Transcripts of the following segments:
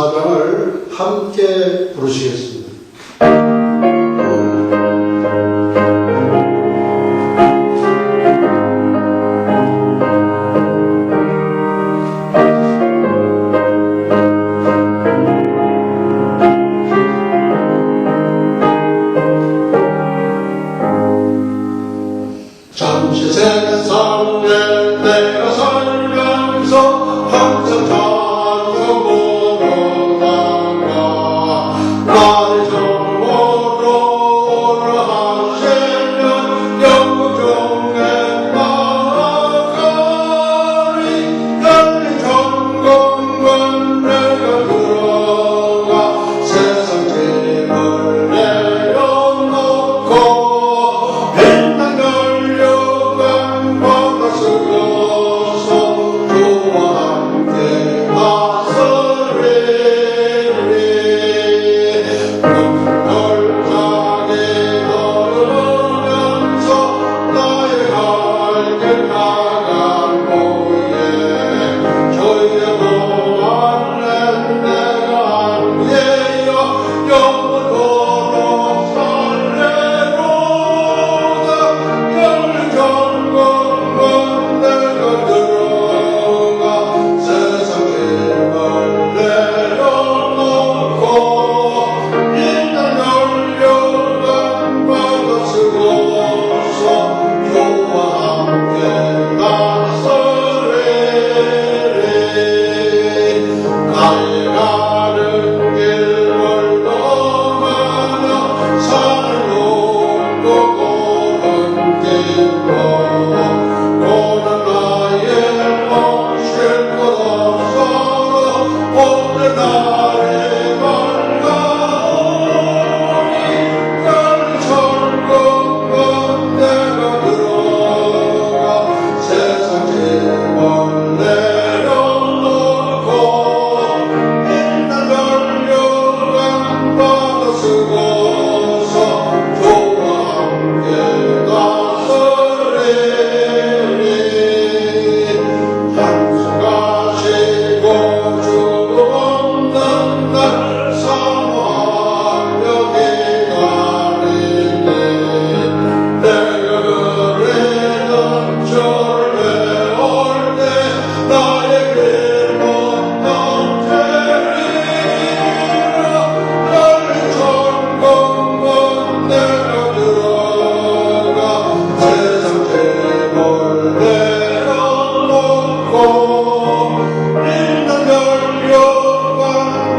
24장을 함께 부르시겠습니다. 잠시 세상에 내가 살면서 항상 찬송 부르다가 나를 정오로 하시면 영국 중에 나아가리 열린 천국은 내가 들어가 세상 짐을 내려놓고 빛난 열려간 바다 쓰러서 주와 함께 나서리니 눈물장에 걸으면서 나의 갈길 나간 곳에 주의 보안은 내가 아니에요 영원토록 살래로다 열린 천국은 내가 들어가 세상 짐을 내려놓고 빛난 열려간 바다 쓰고서 주와 함께 나서리니 나의 가는 길을 떠나며 산을 놓고 고른 길로 오늘 나의 쉴 것 없어 오늘 나의 밝아오니 열린 천국은 내가 들어가 세상 짐을 내려놓고 빛난 열려간 바다 쓰고서 주와 함께 나서리니 한숨 가시고 주 없는 날 사모하며 기다리니 내가 그리는 주를 배울 때 나의 길못 넘치리라 열린 천국은 내가 들어가 세상 짐을 내려놓고 빛난 열려간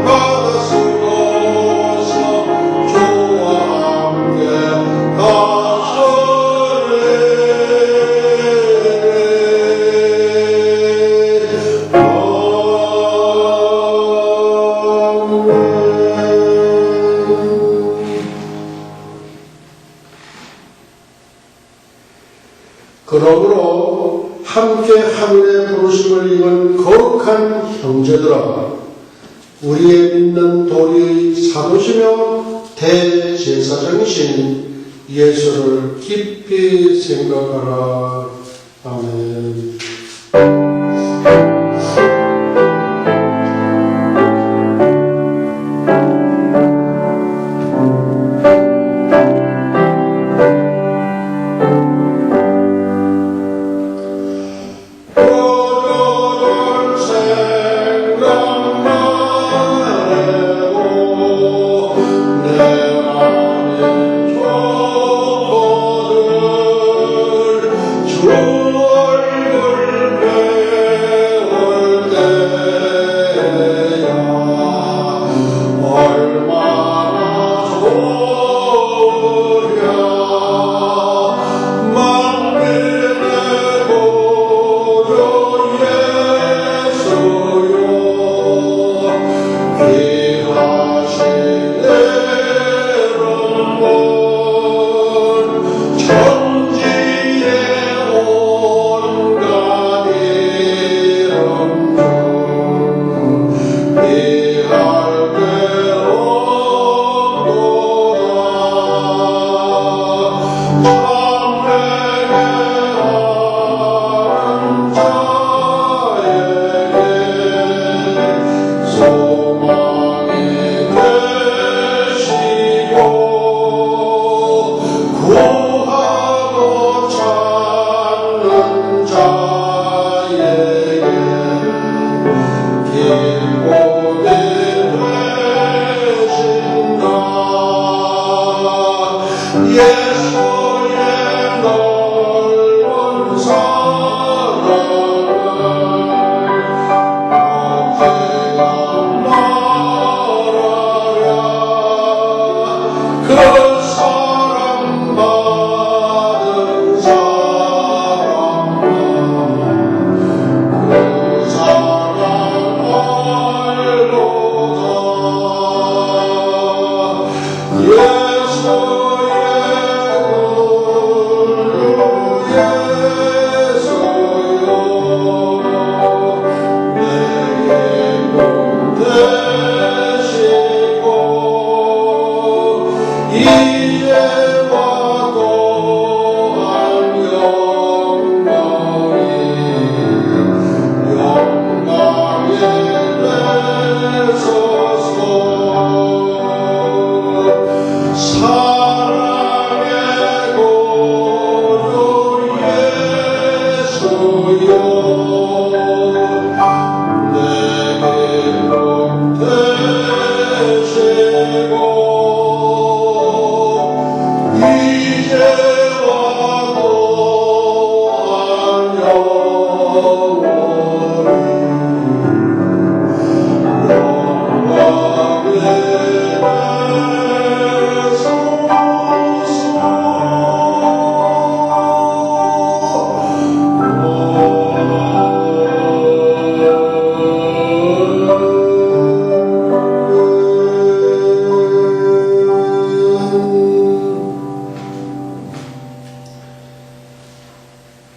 바다 쓰고서 주와 함께 그러므로 함께 하늘의 부르심을 입은 거룩한 형제들아 우리의 믿는 도리의 사도시며 대제사장이신 예수를 깊이 생각하라. 아멘. 소망 사랑받은 사랑아 그 사랑 알고자 예수의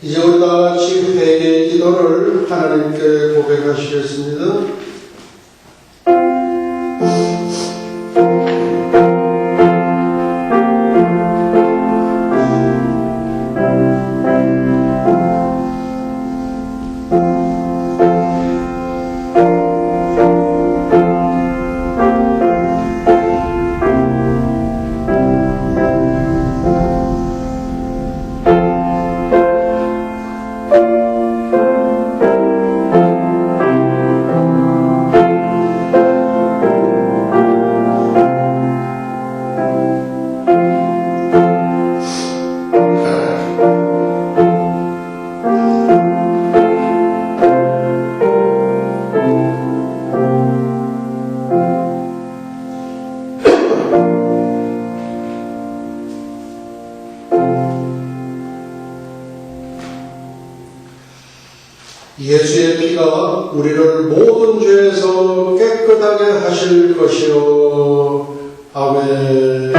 이제 우리 다 같이 회개 기도를 하나님께 고백하시겠습니다. 예수의 피가 우리를 모든 죄에서 깨끗하게 하실 것이요. 아멘.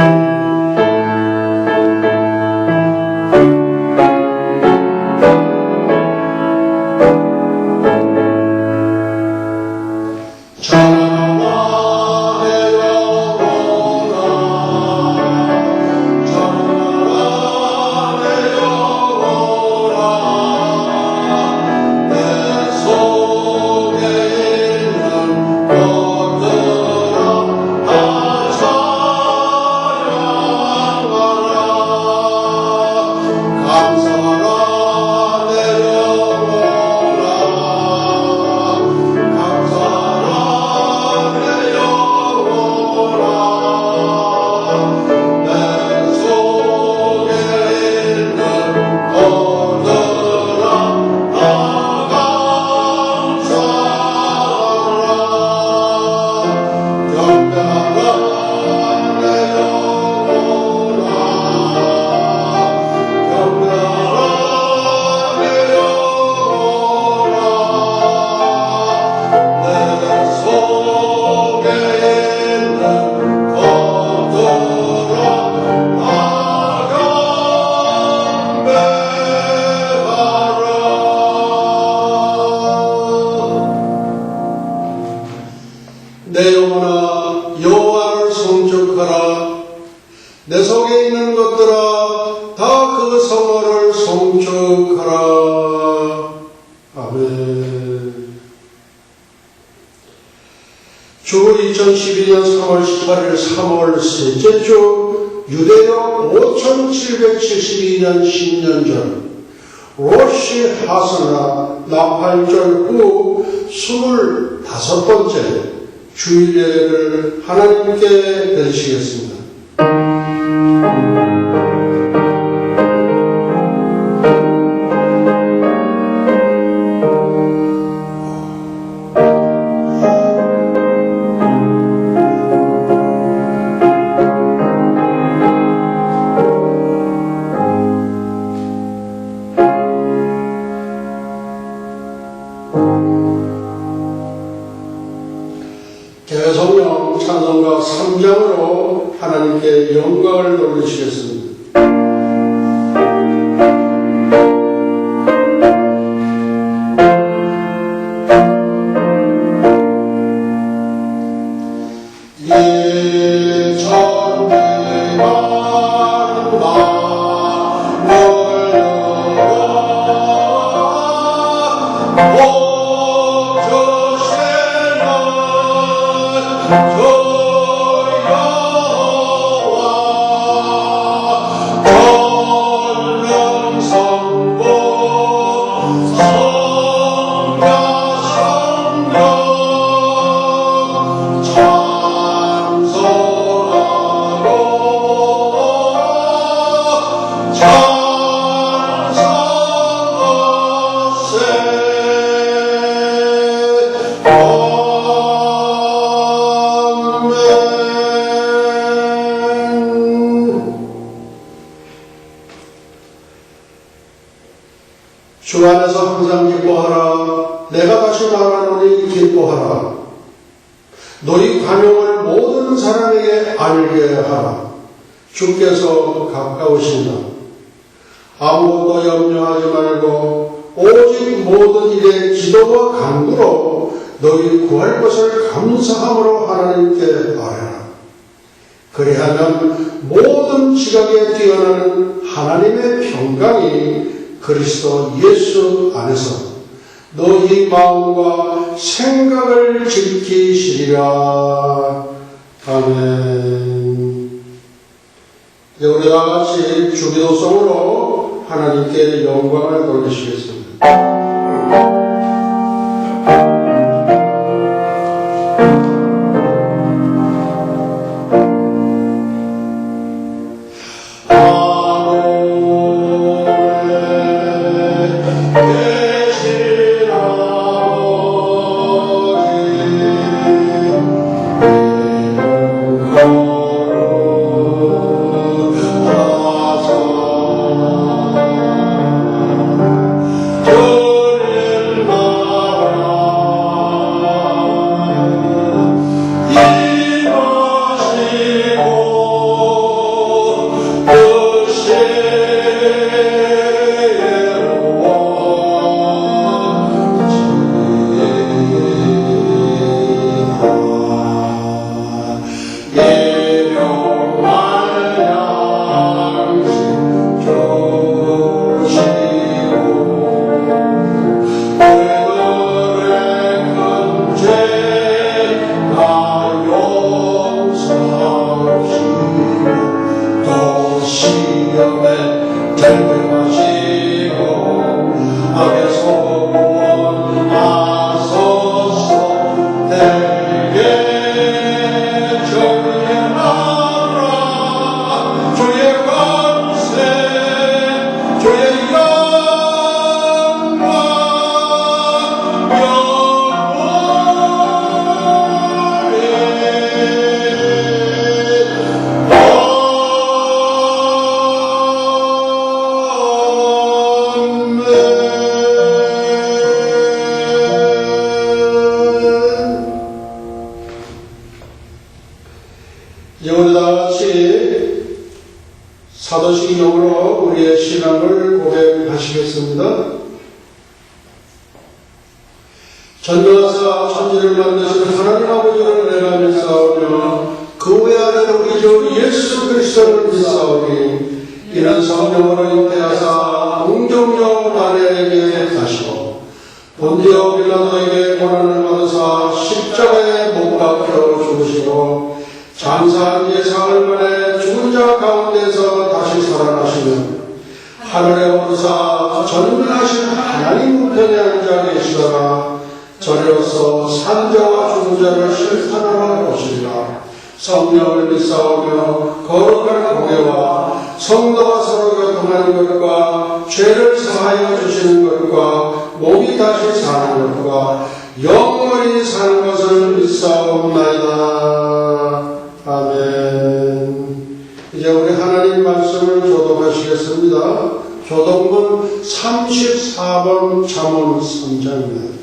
내 영혼아 여호와를 송축하라. 내 속에 있는 것들아 다 그 성호를 송축하라. 아멘. 주 2012년 3월 18일 3월 셋째 주 유대력 5772년 10년 전 로시 하스나 나팔절 후 25번째 주일 예배를 하나님께 드리시겠습니다. 성령 찬송가 3장으로 하나님께 영광을 돌리시겠습니다. 주 안에서 항상 기뻐하라. 내가 다시 말하노니 기뻐하라. 너희 관용을 모든 사람에게 알게 하라. 주께서 가까우신다. 아무것도 염려하지 말고 오직 모든 일에 기도와 간구로 너희 구할 것을 감사함으로 하나님께 아뢰라. 그리하면 모든 지각에 뛰어나는 하나님의 평강이 그리스도 예수 안에서 너희 마음과 생각을 지키시리라. 아멘. 이제 우리 다 같이 주기도성으로 하나님께 영광을 돌리시겠습니다. 이제 우리 다 같이 사도신경으로 우리의 신앙을 고백하시겠습니다. 전도하사 천지를 만드신 하나님 아버지를 내가 믿사오며 그 외아래 우리 주 예수 그리스도를 믿사오니 이는 성령으로 잉태하사 동정녀 마리아에게 가시고 본디오 빌라도에게 고난을 받으사 십자가에 못 박혀 죽으시고 장사한 지 사흘 만에 죽은 자 가운데서 다시 살아나시며 하늘에 오르사 전능하신 하나님 우편에 앉아 계시다가 저리로서 산자와 죽은 자를 심판하러 오시리라. 성령을 믿사오며 거룩한 공예와 성도와 서로 교통하는 것과 죄를 사하여 주시는 것과 몸이 다시 사는 것과 영원히 사는 것을 믿사옵나이다. 아멘. 이제 우리 하나님 말씀을 교독하시겠습니다. 교독문 34번 잠언 3장입니다.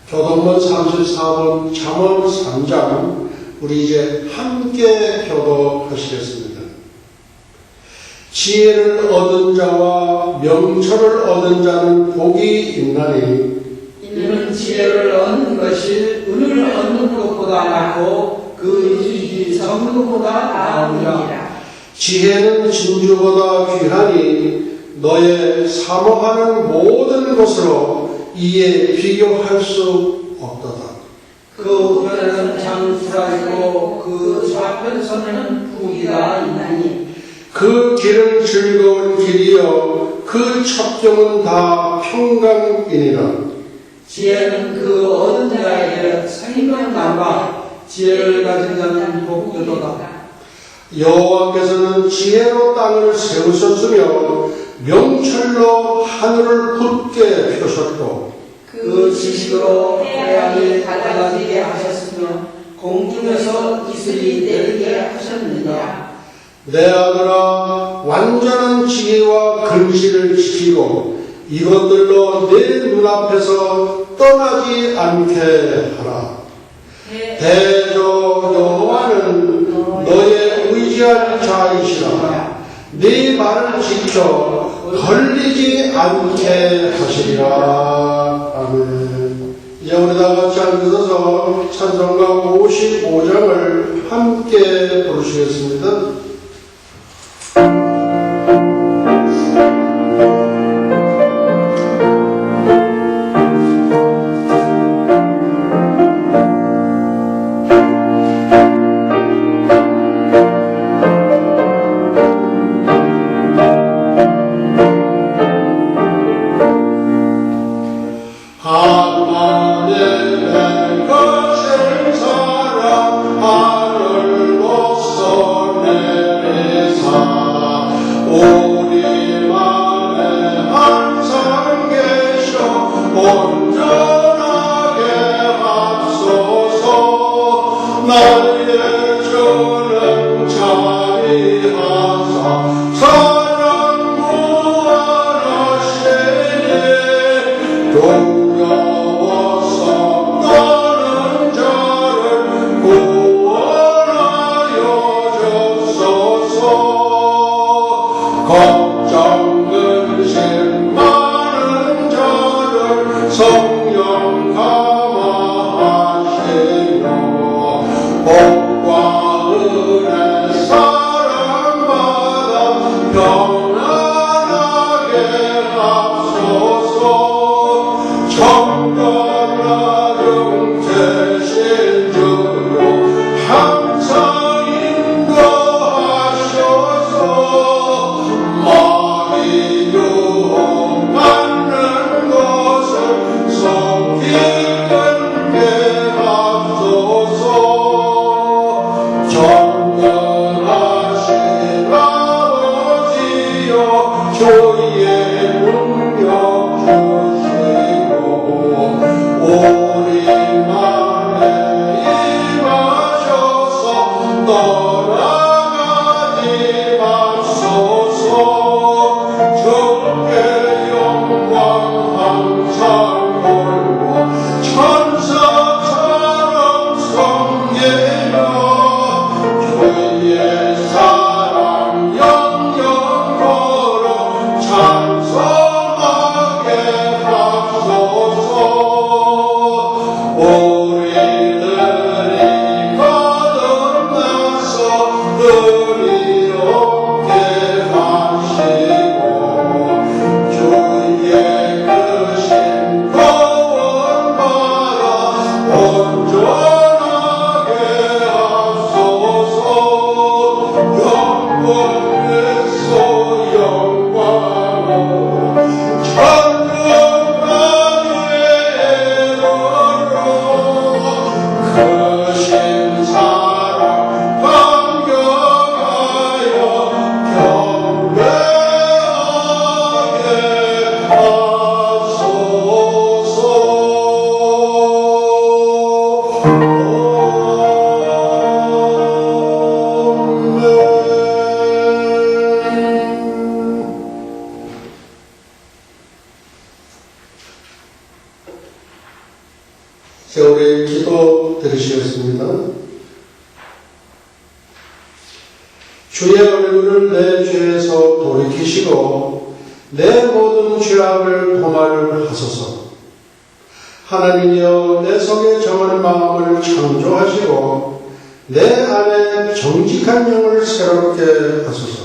교동문 34번 잠언 3장 우리 이제 함께 교독하시겠습니다. 지혜를 얻은 자와 명철을 얻은 자는 복이 있나니 이는 지혜를 얻는 것이 은을 얻는 것보다 낫고 그 이익이 정금보다 나으니라. 지혜는 진주보다 귀하니 너의 사모하는 모든 것으로 이에 비교할 수 없도다. 그 우편에는 장수가 있고 그 좌편선에는 부귀가 있나니 그 길은 즐거운 길이요 그 첩경은 다 평강이니라. 지혜는 그 얻은 자에게 생명나가 지혜를 가진 자는 복되도다. 여호와께서는 지혜로 땅을 세우셨으며 명철로 하늘을 굳게 펴셨고 그 지식으로 태양이 밝아지게 하셨으며 공중에서 이슬이 내리게 하셨느니라. 내 아들아 완전한 지혜와 근시를 지키고 이것들로 내 눈앞에서 떠나지 않게 하라. 대저 여호와는 너의 의지할 자이시라. 네 말을 지켜 걸리지 않게 하시리라. 아멘. 이제 우리 다 같이 앉아서 찬송가 55장을 함께 부르시겠습니다. 사랑 영영 걸어 찬송 세월의 기도 드리시겠습니다. 주의 얼굴을 내 죄에서 돌이키시고 내 모든 죄악을 고말하소서. 하나님이여 내 속에 정한 마음을 창조하시고 내 안에 정직한 영을 새롭게 하소서.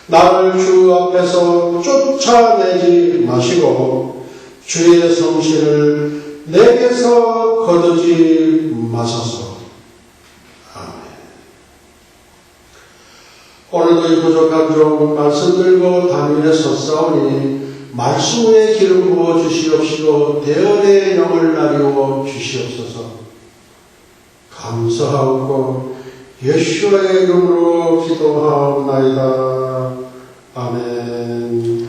나를 주 앞에서 쫓아내지 마시고 주의 성신을 내게서 거두지 마소서. 아멘. 오늘도 이 부족한 종 말씀 들고 단일에 섰사오니 말씀 위에 기름 부어 주시옵시고 대언의 영을 나누어 주시옵소서. 감사하고 예수의 이름으로 기도하옵나이다. 아멘.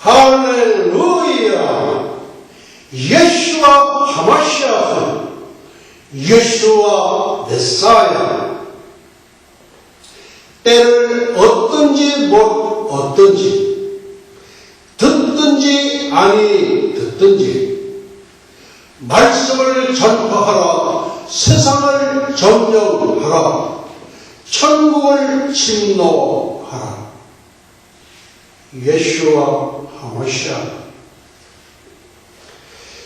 할렐루야! 예수와 하마시아, 예수와 메사야. 때를 얻든지 못 얻든지, 듣든지 아니 듣든지, 말씀을 전파하라, 세상을 점령하라, 천국을 침노하라. 예수와 하마시아.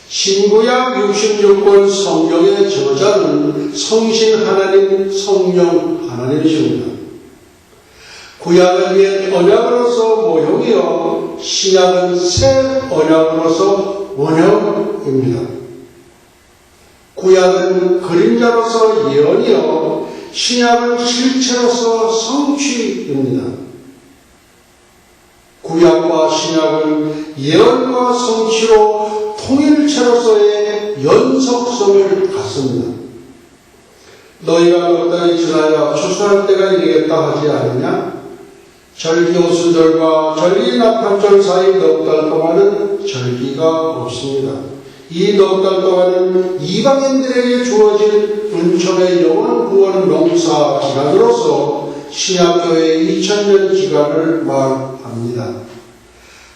신구약 66권 성경의 저자는 성신 하나님, 성령 하나님이십니다. 구약은 옛 언약으로서 모형이요, 신약은 새 언약으로서 원형입니다. 구약은 그림자로서 예언이요, 신약은 실체로서 성취입니다. 구약과 신약은 예언과 성취로 통일체로서의 연속성을 갖습니다. 너희가 몇 달이 지나야 추수할 때가 이르겠다 하지 않느냐? 절기 오순절과 절기 nap한절 사이 넉 달 동안은 절기가 없습니다. 이 넉 달 동안은 이방인들에게 주어진 은총의 영원 구원 농사 기간으로서 신약교회의 2000년 기간을 말합니다.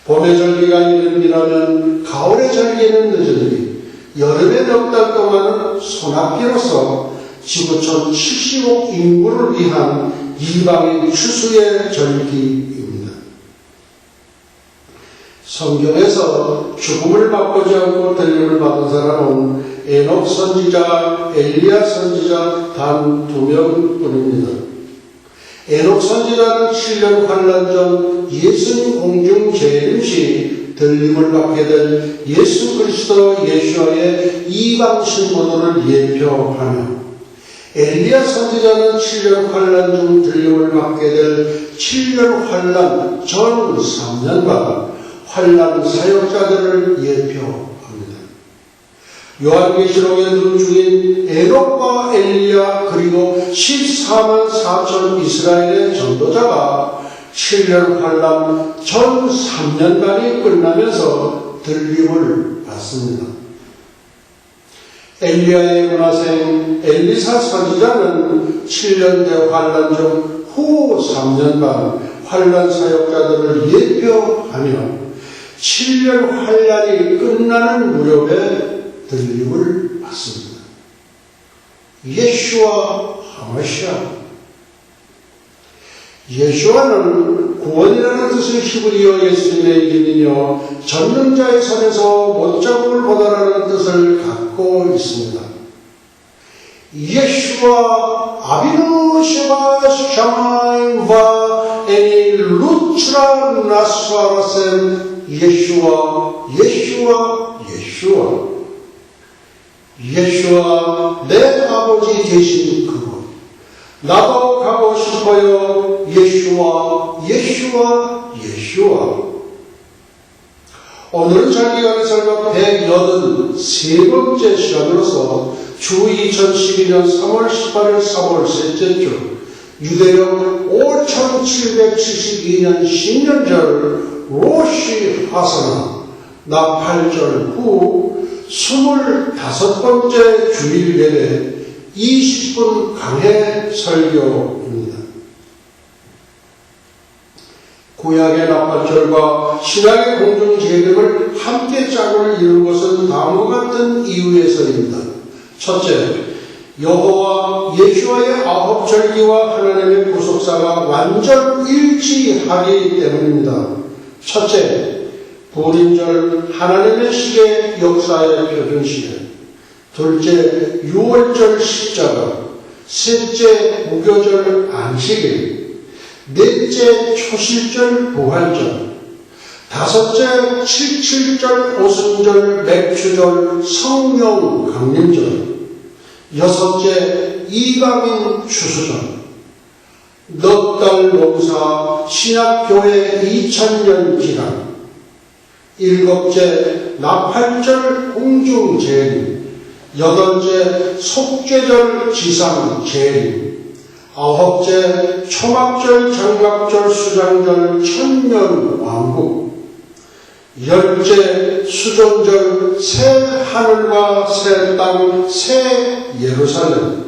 봄의 절기가 이른이라면 가을의 절기는 늦으니 여름의 넉 달 동안은 소나기로서 지구촌 70억 인구를 위한 이방인 추수의 절기입니다. 성경에서 죽음을 맛보지 않고 들림을 받은 사람은 에녹 선지자, 엘리야 선지자 단 2명뿐입니다. 에녹 선지자는 7년 환란 전 예수님 공중 재림 시 들림을 받게 된 예수 그리스도 예수와의 이방 신부도를 예표하며, 엘리야 선지자는 7년 환란 중 들림을 받게 될 7년 환란 전 3년간 환란 사역자들을 예표합니다. 요한계시록의 눈 중인 에녹과 엘리야 그리고 14만 4천 이스라엘의 전도자가 7년 환란 전 3년간이 끝나면서 들림을 받습니다. 엘리야의 문화생 엘리사 선지자는 7년대 환란 중 후 3년간 환란 사역자들을 예표하며 7년 환란이 끝나는 무렵에 들림을 받습니다. 예수와 하마시아. 예수와는 구원이라는 뜻의 히브리어 예수님의 이름이며 전능자의 손에서 못잡음을 보다라는 뜻을 갖고 있습니다. 예수와 아비누 쉐바 샤마임과 에니 루츠라 나스와라셈. 예수와 내 아버지 되신 그분. 나도 가고 싶어요. 예수와 예슈와 예슈와. 오늘은 장기간의 183번째 시간으로서 주 2012년 3월 18일 3월 셋째 주 유대령 5772년 신년절 로시 하사나 나팔절 후 25번째 주일 예배 20분 강해 설교입니다. 구약의 나팔절과 신약의 공중제등을 함께 짝을 이룬 것은 다음과 같은 이유에서입니다. 첫째, 여호와 예수와의 9절기와 하나님의 구속사가 완전 일치하기 때문입니다. 첫째, 불임절 하나님의 시계 역사의 표준시대. 둘째, 유월절 십자가. 셋째, 무교절 안식일. 넷째, 초실절 부활절. 다섯째, 칠칠절 오순절 맥주절 성령 강림절. 여섯째, 이방인 추수절. 넉 달 농사 신약교회 2000년 기간. 일곱째, 나팔절 공중재림. 여덟째, 속죄절 지상재림. 아홉째, 초막절 장갑절 수장절 천년왕국. 열째, 수종절 새 하늘과 새 땅 새 예루살렘.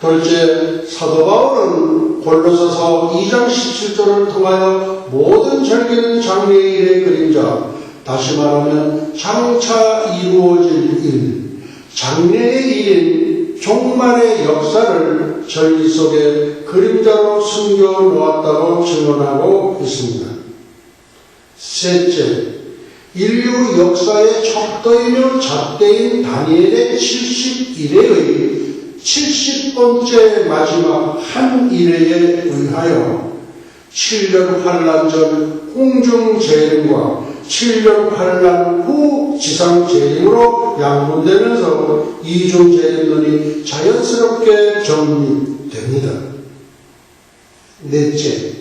둘째, 사도 바울은 골로새서 2장 17절을 통하여 모든 절기는 장래일의 그림자, 다시 말하면 장차 이루어질 일, 장래의 일인 종말의 역사를 절기 속에 그림자로 숨겨놓았다고 증언하고 있습니다. 셋째, 인류 역사의 척도이며 잣대인 다니엘의 71회의 70번째 마지막 한 일회에 의하여 7년 환란 전 공중재림과 7년 환란 후 지상재림으로 양분되면서 이중재림론이 자연스럽게 정립됩니다. 넷째,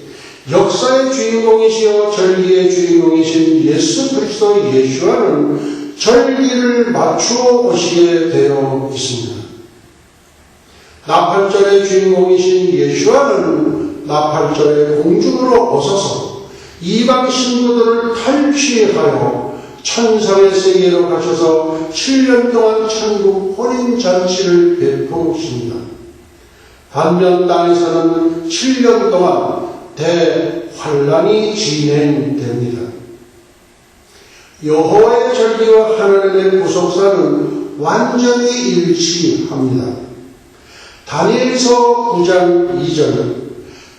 역사의 주인공이시여 절기의 주인공이신 예수 그리스도 예수와는 절기를 맞추어 오시게 되어 있습니다. 나팔절의 주인공이신 예수와는 나팔절의 공중으로 오셔서 이방 신부들을 탈취하여 천상의 세계로 가셔서 7년 동안 천국 혼인잔치를 베푸십니다. 반면 땅에서는 7년 동안 대환란이 진행됩니다. 여호와의 절기와 하나님의 구속사는 완전히 일치합니다. 다니엘서 9장 2절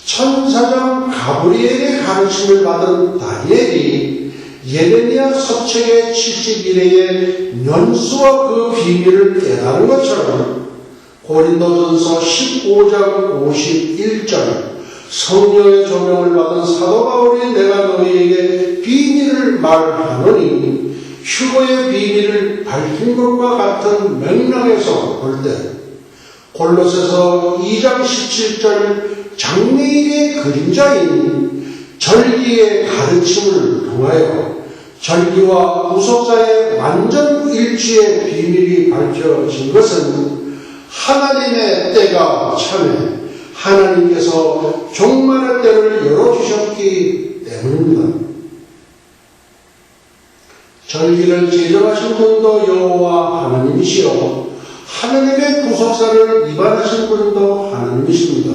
천사장 가브리엘의 가르침을 받은 다니엘이 예레미야 서책의 71회의 연수와 그 비밀을 깨달은 것처럼 고린도전서 15장 51절 성령의 조명을 받은 사도 바울이 내가 너희에게 비밀을 말하노니 휴거의 비밀을 밝힌 것과 같은 맥락에서 볼 때 골로새서 2장 17절 장래일의 그림자인 절기의 가르침을 통하여 절기와 구속사의 완전 일치의 비밀이 밝혀진 것은 하나님의 때가 참에 하나님께서 종말의 때를 열어주셨기 때문입니다. 절기를 제정하신 분도 여호와 하나님이시여 하나님의 구속사를 위반하신 분도 하나님이십니다.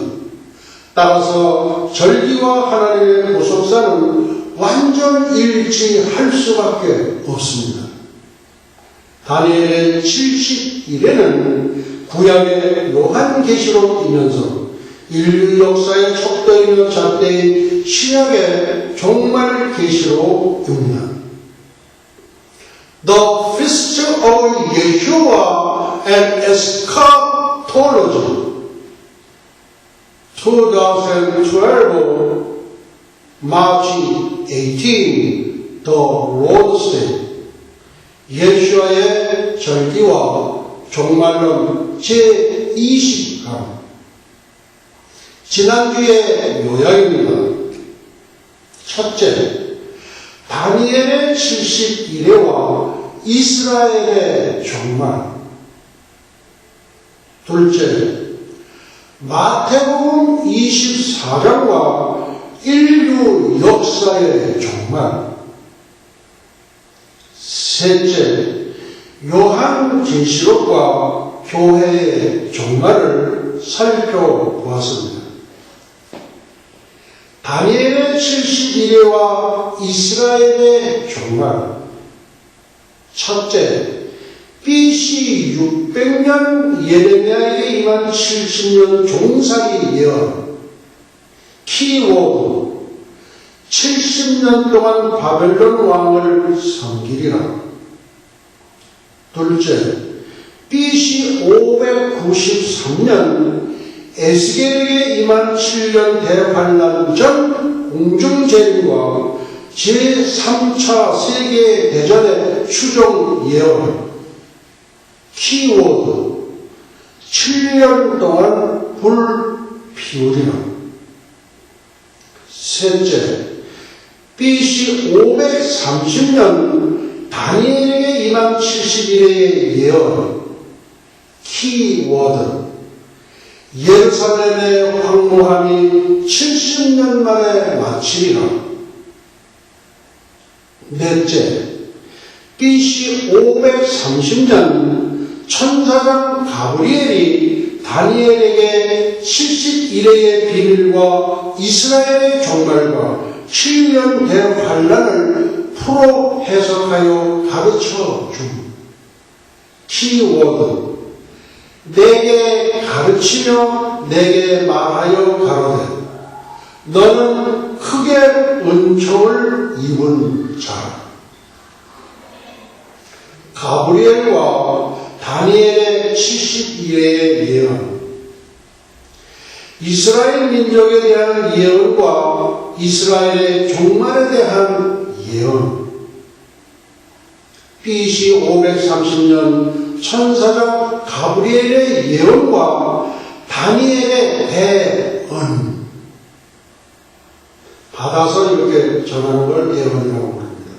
따라서 절기와 하나님의 구속사는 완전 일치할 수밖에 없습니다. 다니엘의 71회는 구약의 요한계시록이면서 인류 역사의 척도이며 잣대인 신약의 종말 계시록입니다. The Feast of Yeshua and Eschatology 2012 March 18 The Road State 예수와의 절기와 종말론 제20강 지난주의 요약입니다. 첫째, 다니엘의 71회와 이스라엘의 종말. 둘째, 마태복음 24장과 인류 역사의 종말. 셋째, 요한계시록과 교회의 종말을 살펴보았습니다. 다니엘의 71회와 이스라엘의 종말. 첫째, BC 600년 예레미야에게 임한 70년 종살이 예언. 키워드, 70년 동안 바벨론 왕을 섬기리라. 둘째, BC 593년 에스겔에게 임한 7년 대환란 전 공중재림과 제3차 세계대전의 추종 예언. 키워드, 7년 동안 불 피우리라. 셋째, BC 530년 다니엘에게 임한 71회의 예언. 키워드, 예루살렘의 황무함이 70년 만에 마치리라. 넷째, BC 530년 천사장 가브리엘이 다니엘에게 71회의 비밀과 이스라엘의 종말과 7년 대환란을 풀어 해석하여 가르쳐 줌. 키워드, 내게 가르치며 내게 말하여 가로되 너는 크게 은총을 입은 자라. 가브리엘과 다니엘의 72회의 예언. 이스라엘 민족에 대한 예언과 이스라엘의 종말에 대한 예언. BC 530년 천사장 가브리엘의 예언과 다니엘의 대언. 받아서 이렇게 전하는 걸 대언이라고 부릅니다.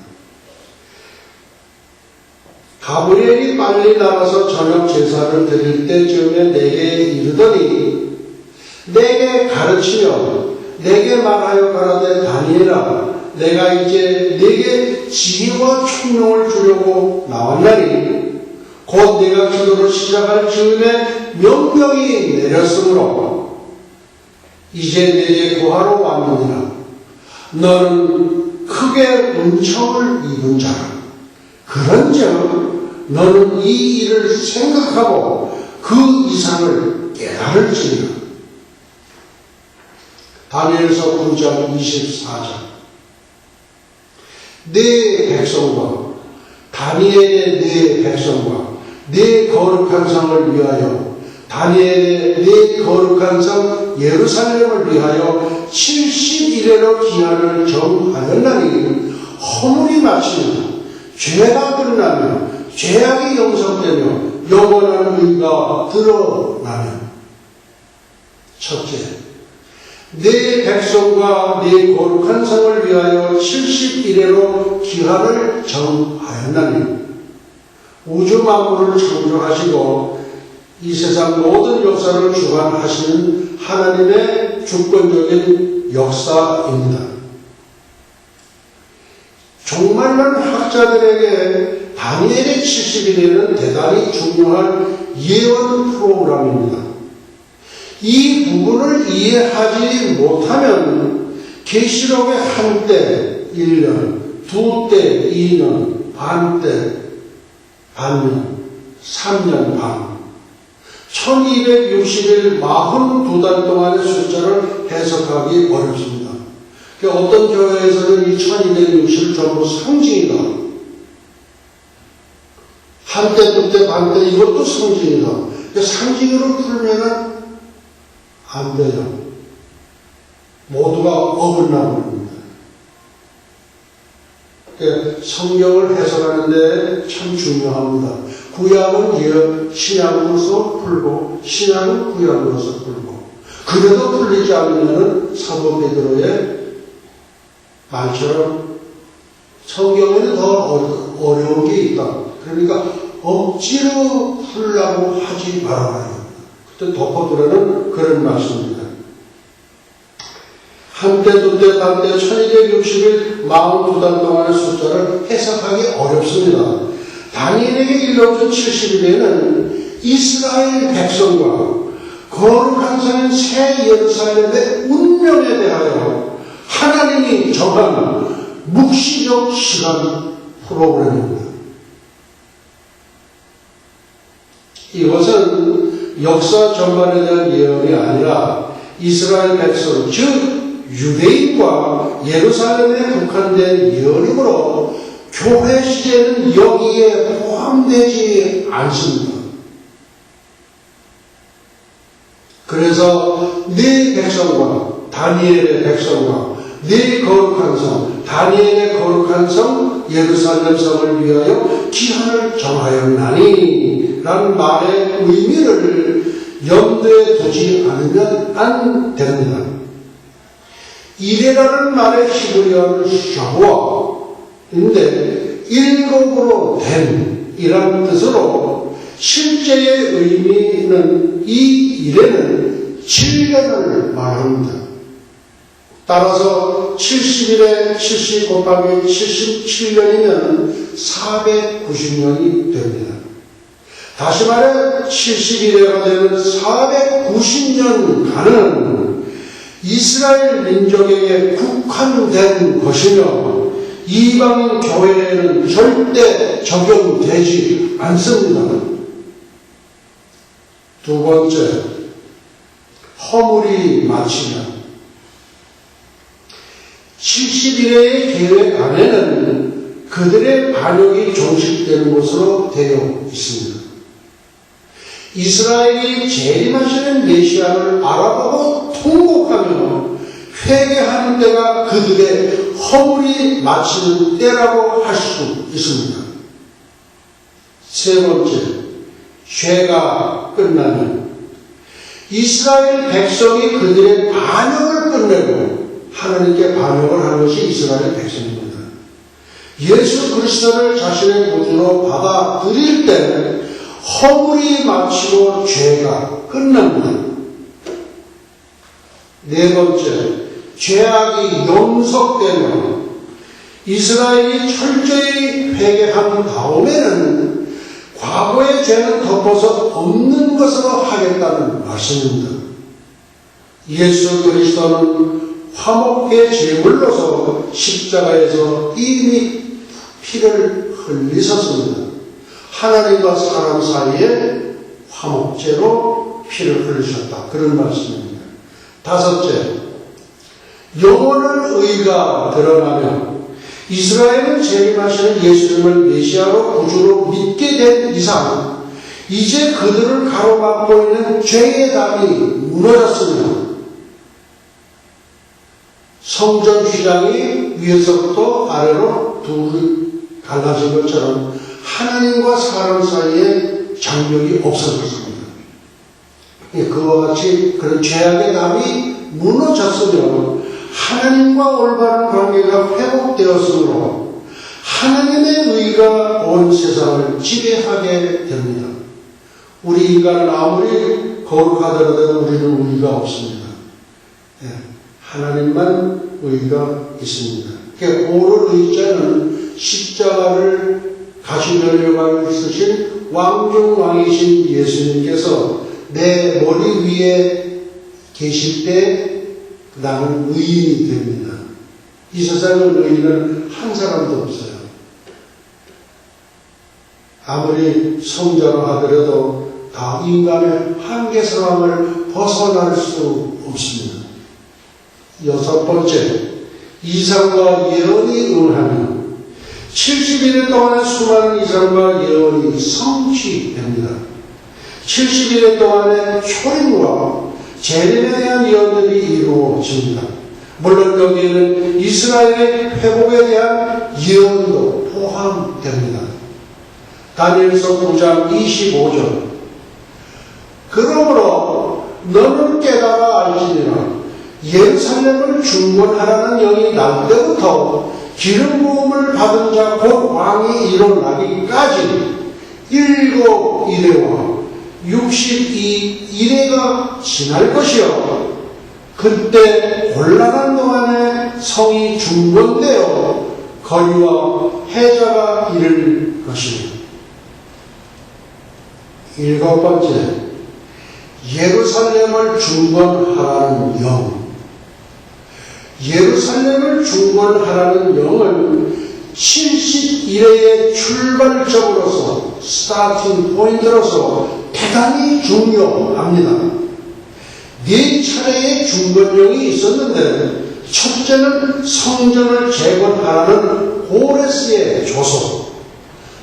가브리엘이 빨리 나가서 저녁 제사를 드릴 때쯤에 내게 이르더니 내게 가르치며 내게 말하여 가라되 다니엘아, 내가 이제 내게 지혜와 총명을 주려고 나왔나니 곧 내가 기도를 시작할 즈음에 명령이 내렸으므로 이제 내게 구하러 왔느니라. 너는 크게 은총을 입은 자라. 그런즉 너는 이 일을 생각하고 그 이상을 깨달을지니라. 다니엘서 9장 24절. 내 백성과 다니엘의 내 백성과 내 거룩한 성을 위하여 다니엘의 내 거룩한 성 예루살렘을 위하여 71회로 기한을 정하였나니 허물이 마치며 죄가 끝나며 죄악이 용서되며 영원한 의가 드러나며. 첫째, 내 백성과 내 거룩한 성을 위하여 71회로 기한을 정하였나니 우주 만물을 창조하시고 이 세상 모든 역사를 주관하시는 하나님의 주권적인 역사입니다. 종말론 학자들에게 다니엘의 71회는 대단히 중요한 예언 프로그램입니다. 이 부분을 이해하지 못하면 계시록의 한때 1년, 두때 2년, 반때 반년, 3년 반, 1260일 42달 동안의 숫자를 해석하기 어렵습니다. 어떤 교회에서는 이 1260을 전부 상징이다. 한때, 두때, 반때 이것도 상징이다. 상징으로 풀면은 안 돼요. 모두가 어긋나 버립니다. 성경을 해석하는데 참 중요합니다. 구약은 신약으로서 풀고 신약은 구약으로서 풀고 그래도 풀리지 않으면 사도 베드로의 말처럼 성경에는 더 어려운 게 있다. 그러니까 억지로 풀라고 하지 말아요. 그때 덮어두라는 그런 말씀입니다. 한때, 두때, 단때, 1260일, 42달 동안의 숫자를 해석하기 어렵습니다. 다니엘에게 일러준 70일에는 이스라엘 백성과 거룩한 성인 새 예루살렘의 운명에 대하여 하나님이 정한 묵시적 시간 프로그램입니다. 이것은 역사 전반에 대한 예언이 아니라 이스라엘 백성, 즉 유대인과 예루살렘에 국한된 예언이므로 교회 시대는 여기에 포함되지 않습니다. 그래서 네 백성과 다니엘의 백성과 네 거룩한 성, 다니엘의 거룩한 성, 예루살렘 성을 위하여 기한을 정하였나니 라는 말의 의미를 염두에 두지 않으면 안 됩니다. 이래라는 말의 히브리어는 샤워인데 일곡으로 된 이라는 뜻으로 실제의 의미는 이 이래는 7년을 말합니다. 따라서 70일에 70 곱하기 77년이면 490년이 됩니다. 다시 말해 70일에가 되는 490년간은 이스라엘 민족에게 국한된 것이며 이방인 교회에는 절대 적용되지 않습니다. 두 번째, 허물이 마치면 70일의 계획 안에는 그들의 반역이 종식되는 것으로 되어 있습니다. 이스라엘이 재림하시는 메시아를 알아보고 통곡하며 회개하는 때가 그들의 허물이 마치는 때라고 할 수 있습니다. 세 번째, 죄가 끝나면 이스라엘 백성이 그들의 반역을 끝내고 하나님께 반역을 하는 것이 이스라엘 백성입니다. 예수 그리스도를 자신의 구주로 받아들일 때 허물이 마치고 죄가 끝납니다. 네 번째, 죄악이 용서되며 이스라엘이 철저히 회개한 다음에는 과거의 죄는 덮어서 없는 것으로 하겠다는 말씀입니다. 예수 그리스도는 화목의 제물로서 십자가에서 이미 피를 흘리셨습니다. 하나님과 사람 사이에 화목제로 피를 흘리셨다. 그런 말씀입니다. 다섯째, 영원한 의가 드러나며 이스라엘은 재림하시는 예수님을 메시아로 구주로 믿게 된 이상 이제 그들을 가로막고 있는 죄의 담이 무너졌습니다. 성전 휘장이 위에서부터 아래로 둘이 갈라진 것처럼 하나님과 사람 사이에 장벽이 없어졌습니다. 그와 같이 그런 죄악의 담이 무너졌으며 하나님과 올바른 관계가 회복되었으므로 하나님의 의가 온 세상을 지배하게 됩니다. 우리 인간은 아무리 거룩하더라도 우리는 의가 없습니다. 하나님만 의가 있습니다. 오를 의자는 십자가를 가시려고 쓰신 왕중왕이신 예수님께서 내 머리 위에 계실 때 나는 의인이 됩니다. 이 세상의 의인은 한 사람도 없어요. 아무리 성자로 하더라도 다 인간의 한계성함을 벗어날 수 없습니다. 여섯 번째, 이상과 예언이 응하며 70일 동안의 수많은 이상과 예언이 성취됩니다. 70일 동안의 초림과 재림에 대한 예언들이 이루어집니다. 물론 여기에는 이스라엘의 회복에 대한 예언도 포함됩니다. 다니엘서 9장 25절. 그러므로 너는 깨달아 알지니라. 예루살렘을 중건하라는 영이 날 때부터 기름 부음을 받은 자 곧 왕이 일어나기까지 7일에와 62일에가 지날 것이요. 그때 곤란한 동안에 성이 중건되어 거리와 해자가 이를 것이니. 7번째, 예루살렘을 중건하라는 영. 예루살렘을 중건하라는 영은 71회의 출발점으로서 스타팅 포인트로서 대단히 중요합니다. 네 차례의 중건령이 있었는데 첫째는 성전을 재건하라는 고레스의 조서,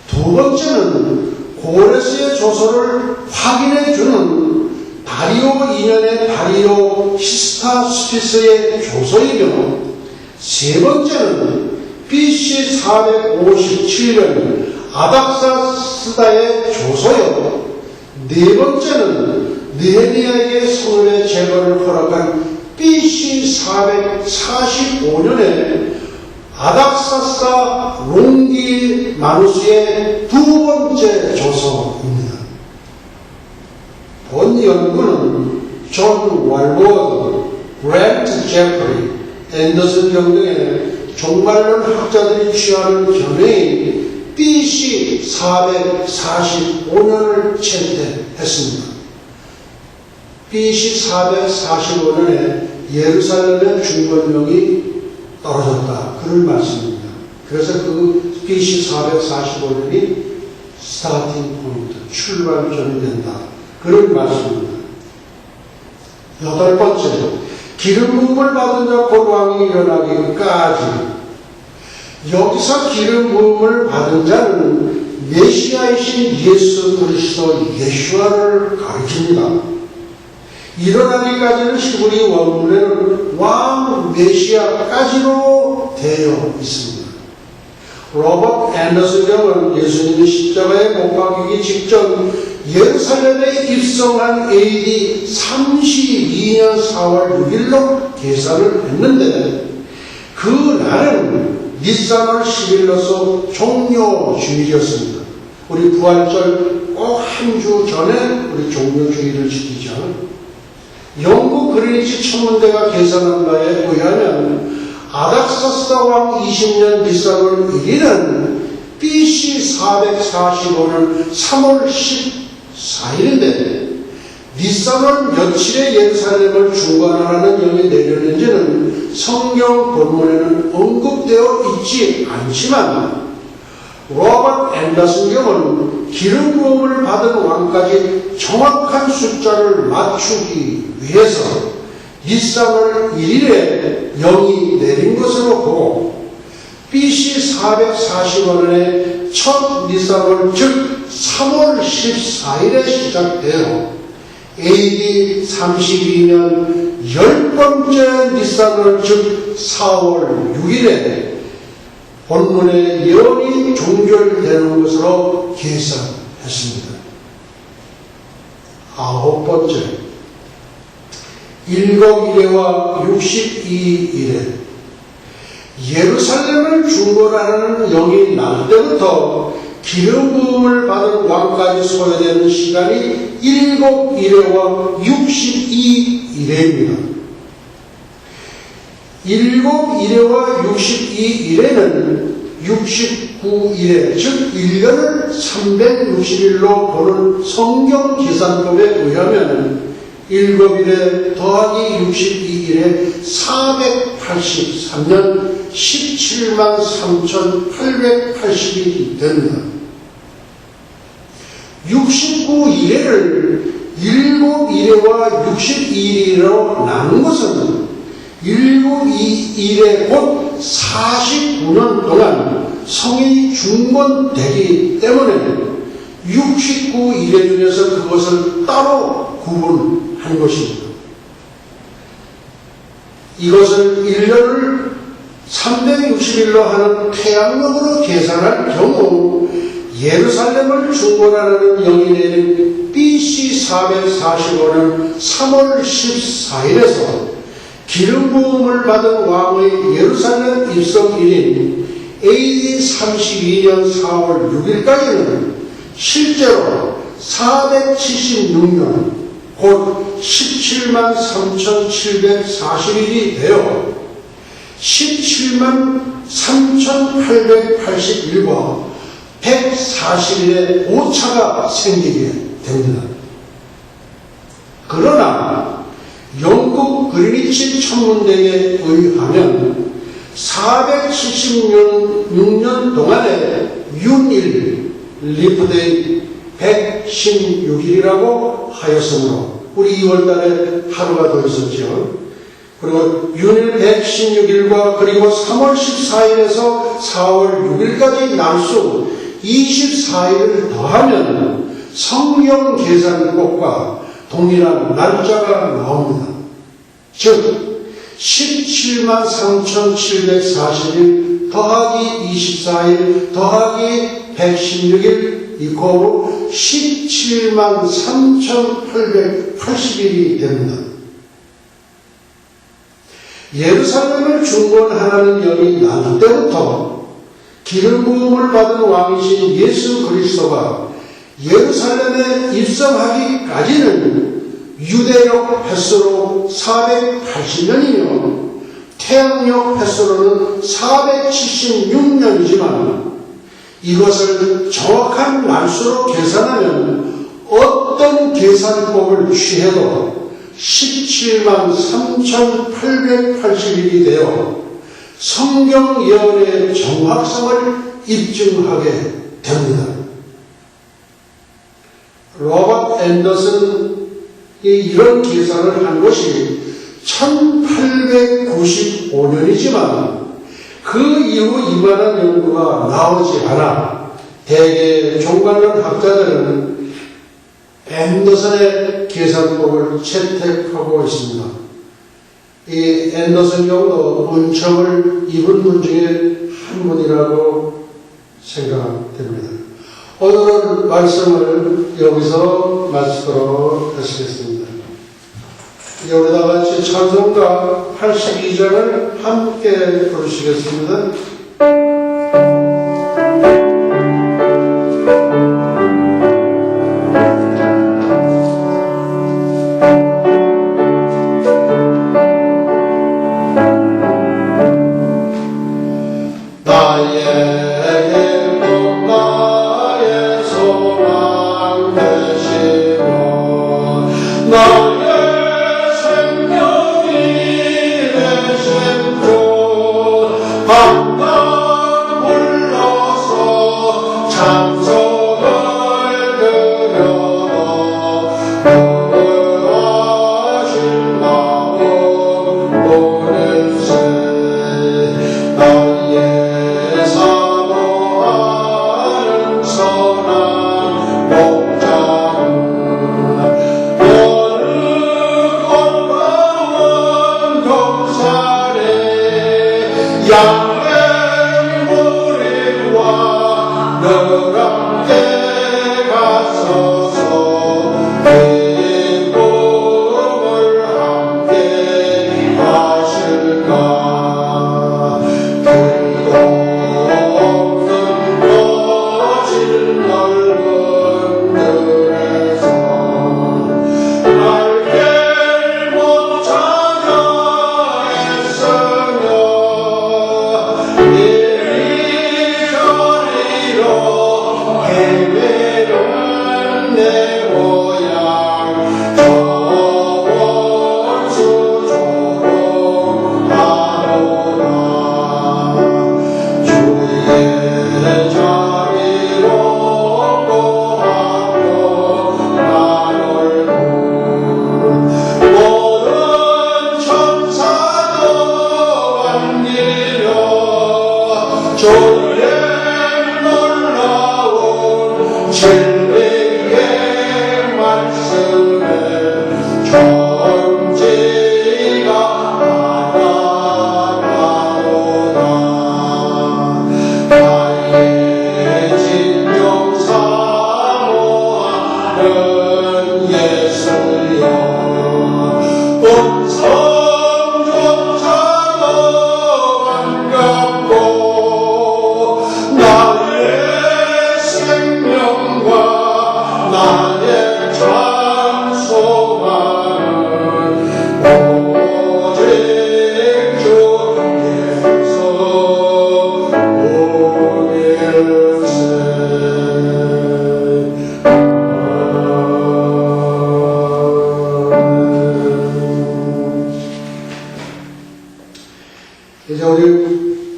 두 번째는 고레스의 조서를 확인해주는 다리오 2년의 다리오 히스타스피스의 조서이며, 세 번째는 BC 457년 아닥사스다의 조서요, 네 번째는 느헤미야에게 성읍의 재건을 허락한 BC 445년에 아닥사스다 롱기 마누스의 두 번째 조서입니다. 본 연구는 존 왈보드, 브랜트 제프리, 앤더슨 등등의 종말론 학자들이 취하는 견해인 BC 445년을 채택했습니다. BC 445년에 예루살렘의 중건령이 떨어졌다. 그런 말씀입니다. 그래서 그 BC 445년이 스타팅 포인트, 출발점이 된다. 그런 말씀입니다. 8번째, 기름 부음을 받은 자 곧 왕이 일어나기까지. 여기서 기름 부음을 받은 자는 메시아이신 예수 그리스도 예수와를 가리킵니다. 일어나기까지는 히브리 원문에는 왕 메시아까지로 되어 있습니다. 로버트 앤더슨 경은 예수님이 십자가에 못 박히기 직전 예루살렘에 입성한 AD 32년 4월 6일로 계산을 했는데, 그 날은 니산월 10일로서 종료주일이었습니다. 우리 부활절 꼭 한 주 전에 우리 종료주일을 지키죠. 영국 그리니치 천문대가 계산한 바에 의하면 아닥사스다 왕 20년 니산월 1일은 BC 445년 3월 14일인데 니산월 며칠에 예루살렘을 중건하라는 영이 내렸는지는 성경 본문에는 언급되어 있지 않지만, 로버트 앤더슨 경은 기름 부음을 받은 왕까지 정확한 숫자를 맞추기 위해서 니산월 1일에 영이 내린 것으로 보고, BC 445년에 첫 니산월 즉 3월 14일에 시작되어 AD 32년 10번째 니산월 즉 4월 6일에 본문의 예언이 종결되는 것으로 계산했습니다. 9번째, 7일에와 62일에 예루살렘을 중건하는 영이 날 때부터 기름 부음을 받은 왕까지 소요되는 시간이 7일에와 62일에입니다. 7일에와 62일에는 69일에, 즉 1년을 360일로 보는 성경 계산법에 의하면 7일에 더하기 62일에 483년 17만 3,880일이 됩니다. 69일에를 7일에와 62일로 나눈 것은 7일에 곧 49년 동안 성이 중건되기 때문에 69일에 중에서 그것을 따로 구분한 것입니다. 이것을 1년을 360일로 하는 태양력으로 계산할 경우 예루살렘을 중건하라는 영이 내린 BC 1445년 3월 14일에서 기름 부음을 받은 왕의 예루살렘 입성일인 AD 32년 4월 6일까지는 실제로 476년 곧 17만 3,740일이 되어 17만 3,881과 140일의 오차가 생기게 됩니다. 그러나 영국 그리니치 천문대에 의하면 476년 동안의 윤일 리프데이 116일이라고 하였으므로 우리 2월달에 하루가 더 있었죠. 그리고 윤일 116일과 그리고 3월 14일에서 4월 6일까지 날수 24일을 더하면 성경 계산법과 동일한 날짜가 나옵니다. 즉 17만 3,740일 더하기 24일 더하기 116일 이코로 17만 3,880일이 됩니다. 예루살렘을 중건하라는 영이 날 때부터 기름 부음을 받은 왕이신 예수 그리스도가 예루살렘에 입성하기까지는 유대력 횟수로 480년이며 태양력 횟수로는 476년이지만 이것을 정확한 날수로 계산하면 어떤 계산법을 취해도 17만 3,880일이 되어 성경 예언의 정확성을 입증하게 됩니다. 로버트 앤더슨이 이런 계산을 한 것이 1895년이지만 그 이후 이만한 연구가 나오지 않아 대개 종관론 학자들은 앤더슨의 계산법을 채택하고 있습니다. 이 앤더슨 경도 은총을 입은 분 중에 한 분이라고 생각됩니다. 오늘은 말씀을 여기서 마치도록 하시겠습니다. 이제 우리 다 같이 찬송가 82장을 함께 부르시겠습니다.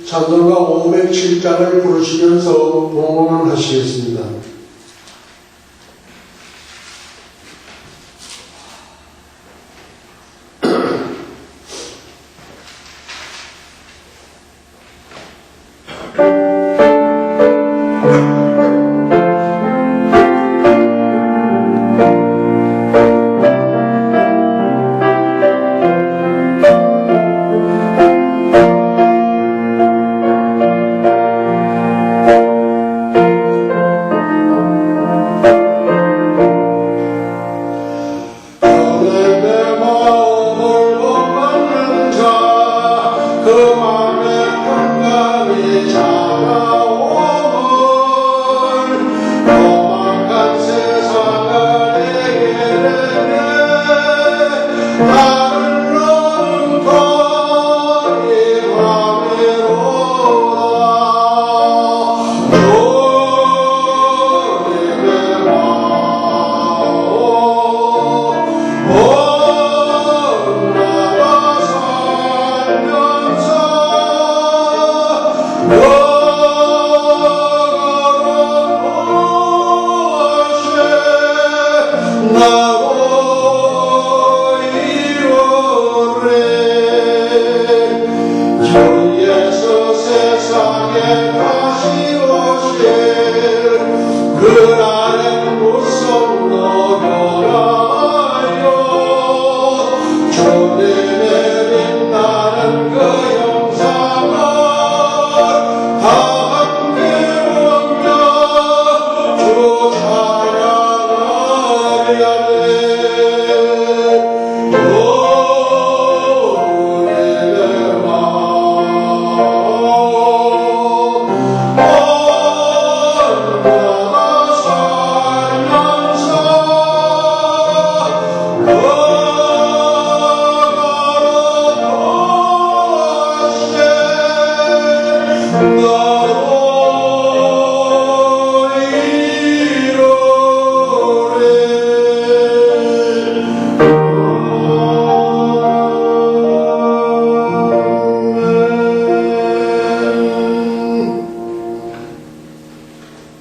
찬송가 507장을 부르시면서 봉헌을 하시겠습니다.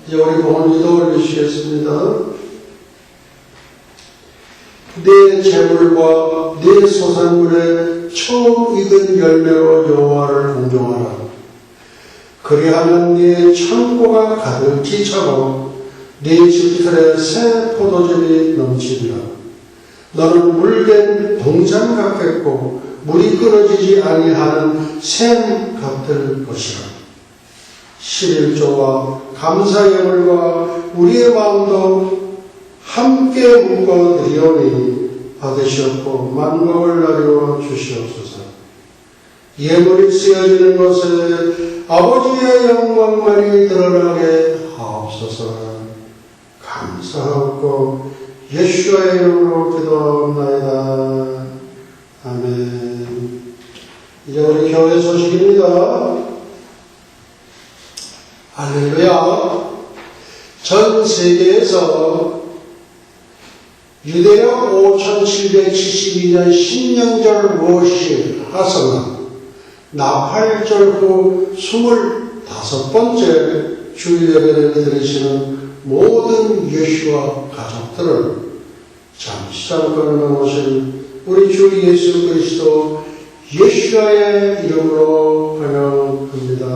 이제 우리 봉헌기도 올리시겠습니다. 내 재물과 내 소산물의 처음 익은 열매로 여호와를 공경하라. 그리하면 네 창고가 가득히 차고 네 집들에 새 포도즙이 넘치리라. 너는 물된 동산 같겠고 물이 끊어지지 아니하는 샘 같을 것이라. 11조와 감사 예물과 우리의 마음도 함께 묶어 드리오니 받으시옵고 만국을 나누어 주시옵소서. 예물이 쓰여지는 것에 아버지의 영광만이 드러나게 하옵소서. 감사하고 예수의 이름으로 기도하옵나이다. 아멘. 이제 우리 교회 소식입니다. 할렐루야. 전 세계에서 유대력 5772년 신명절 로시 하성은 나팔절 후 25번째 주일예배를 드리시는 모든 예수와 가족들을 잠시 잠깐 나오신 우리 주 예수 그리스도 예수의 이름으로 환영합니다.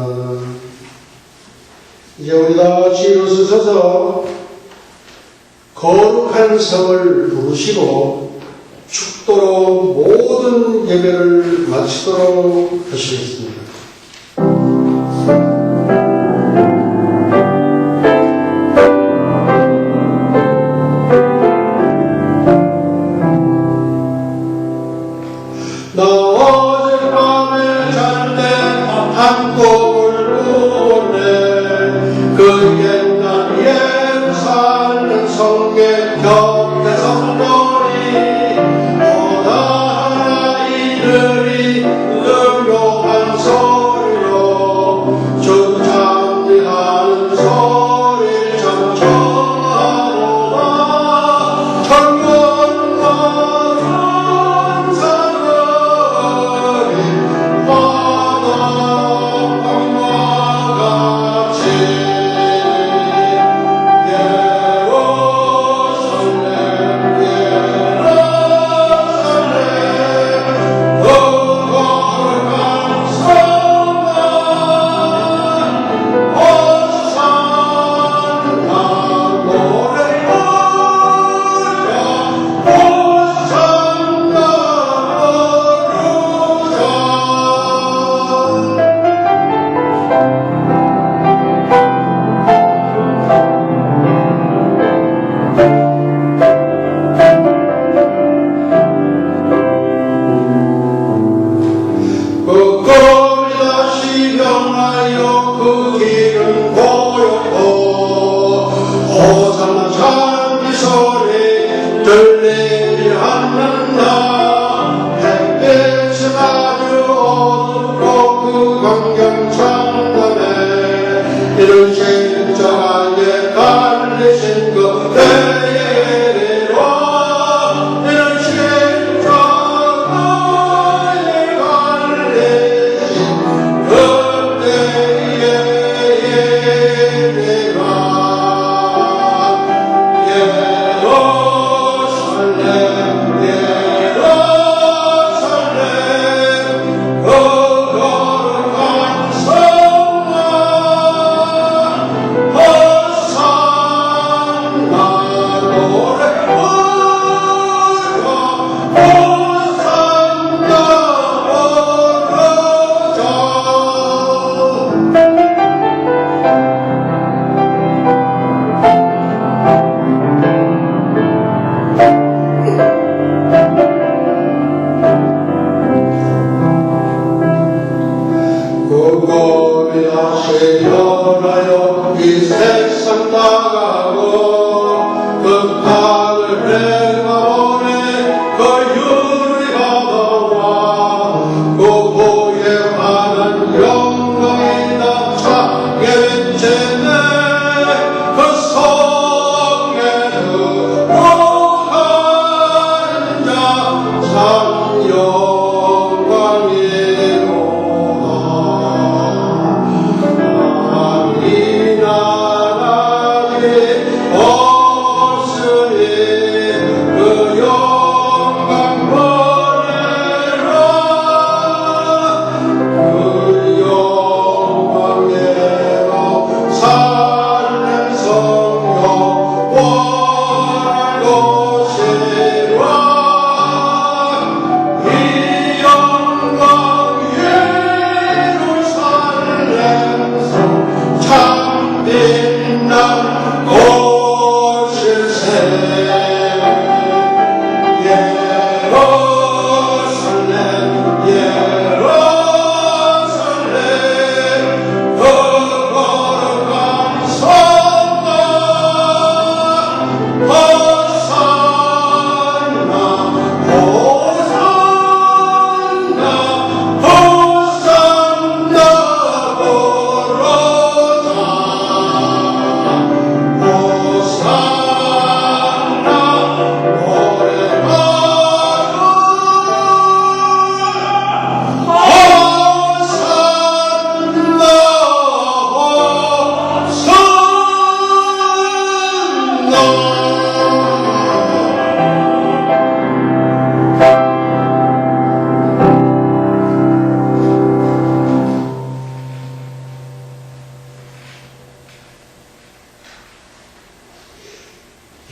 이제 우리 다 같이 일어서서 거룩한 성을 부르시고 축도로 모든 예배를 마치도록 하시겠습니다. 나 어젯밤에 잘 때 한 곡을 보네. 그 옛날 예루살렘 성의 곁에서 보니 보다 하나 이들이 음료한 성 않는다. 햇빛이 아주 어둡고 그 광경 참담해. 이런 심정하게 갈리신 그대에게로 이런 심정하게 갈리신 그대에게가 꿈이 다시 변하여 이 세상 나가고 그 땅을 내가 보내 그 유리가 나와 그 보에 관한 영광이 나 찾게 되네. 그 성에 들어간 자 참 영광이로다. 이 나라에 없으니 그 영광 보내라. 그 영광에로 살렘 성령 원할 것이라. 이 영광 예루살렘성 참 빛난 곳일세. 예루살렘 예루살렘 그 거룩한 성막 호산나 호산나 호산나 보로자 호산나 노래하라.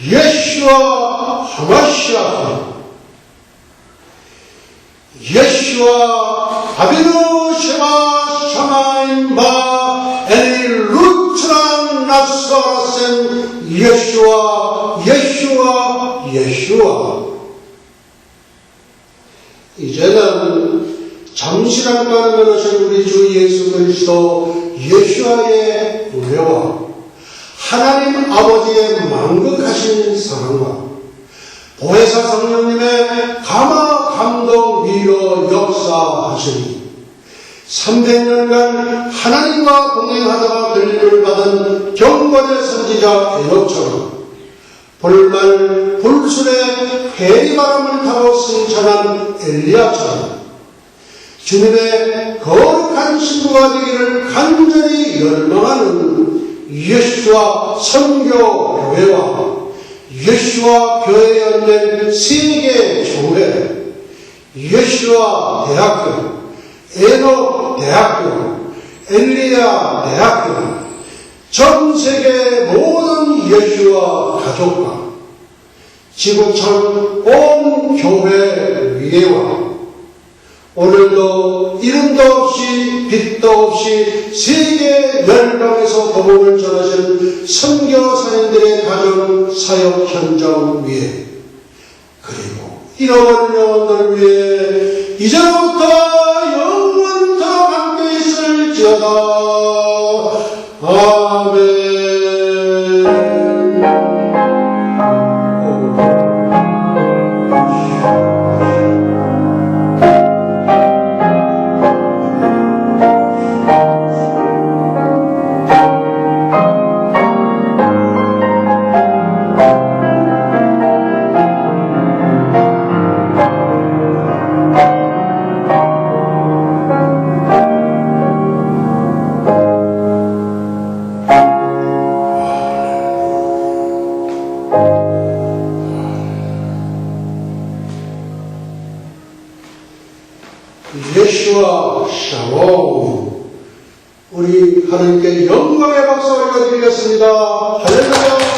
예슈아 하마시아 예슈아 아비누 쉐마 샤마임바 에니 루트란 나사라센 예슈아 예슈아 예슈아. 이제는 잠시간만 오신 우리 주 예수 그리스도 예슈아의 은혜와 하나님 아버지의 만극하신 사랑과 보혜사 성령님의 감화 감동 위로 역사하시니 300년간 하나님과 동행하다가 별일을 받은 경건의 선지자 에녹처럼 볼말 불순의 회리바람을 타고 승천한 엘리야처럼 주님의 거룩한 신부가 되기를 간절히 열망하는 예수와 선교교회와 예수와 교회에 연된 세계 교회, 예수와 대학교, 에녹 대학교, 엘리야 대학교, 전 세계 모든 예수와 가족과 지구촌 온 교회 위에와 오늘도 이름도 없이 빛도 없이 세계 열방에서 복음을 전하신 선교사님들의 가정 사역 현장 위에 그리고 잃어버린 영혼들 위에 이제부터 영원토록 함께 있을지어다. 아멘. 예수와 샬롬. 우리 하나님께 영광의 박수 올려드리겠습니다. 할렐루야.